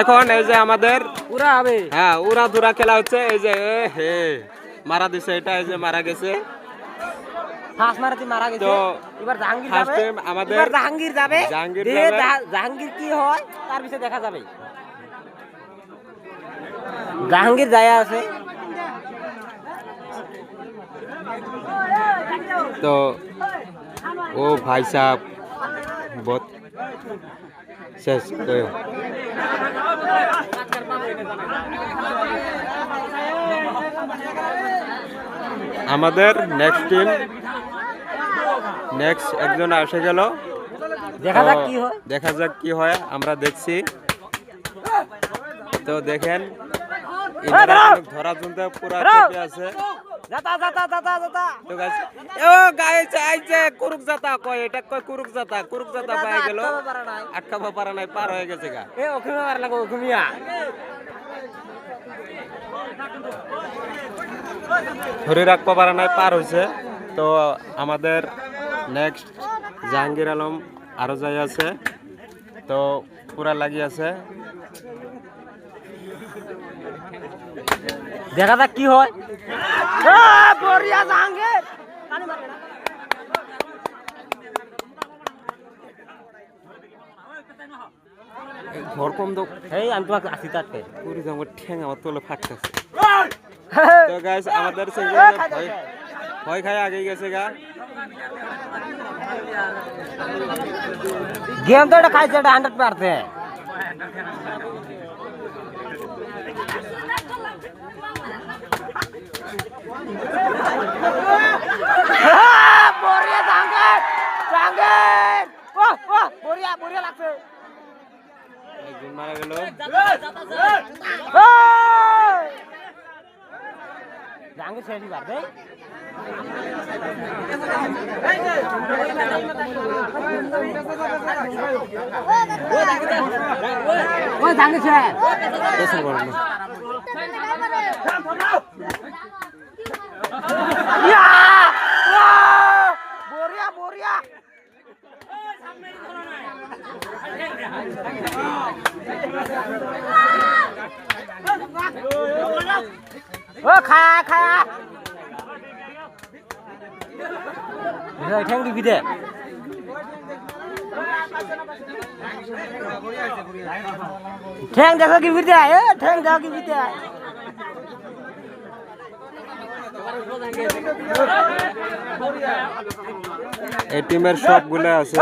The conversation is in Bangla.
এখন এই যে আমাদের হ্যাঁ উড়া ধুরা খেলা হচ্ছে। এই যে হে মারা দিছে, এটা এই যে মারা গেছে। জাহাঙ্গীর যাবে, জাহাঙ্গীর কি হয় তার বিষয়ে দেখা যাবে। জাহাঙ্গীর যায় আছে তো ও ভাই সাহেব বহুত শেষ আমাদের নেক্সট টিম নেক্সট একজন এসে গেল। দেখা যাক কি হয়, আমরা দেখছি। তো দেখেন ধরা চলতে পুরা চেপে আছে। কুরুক জাতা কয়, এটা কয় কুরুক জাতা পাই গেল, আটকাবা পারা নাই, পার হয়ে গেছে গা। ধরে রাখতে পারা নাই, পার হয়েছে। তো আমাদের নেক্সট জাহাঙ্গীর আলম আরো যাই আছে, তো পুরা লাগি আছে। দেখা যাক কি হয়। ঘর কম দো, এই আমি তোমাকে আসি তাকে পুরি যাবো, ঠ্যাং আমার তোলে ফাটতেছে। তো গাইস আমাদের ভয় খায় আগে গেছে গা। গেম তো এটা খাইছে, এটা 100%। মারা গেল। জাহাঙ্গীর শেষ বার দেই ওই জাহাঙ্গীর শেষ বড়িয়া বড়িয়া ও খায়া খায়া ঠ্যাং দিবি দে। ঠ্যাং দেখো কি বিদে, ঠ্যাং দেখো কি বিদে। এই টিমের সবগুলো আছে।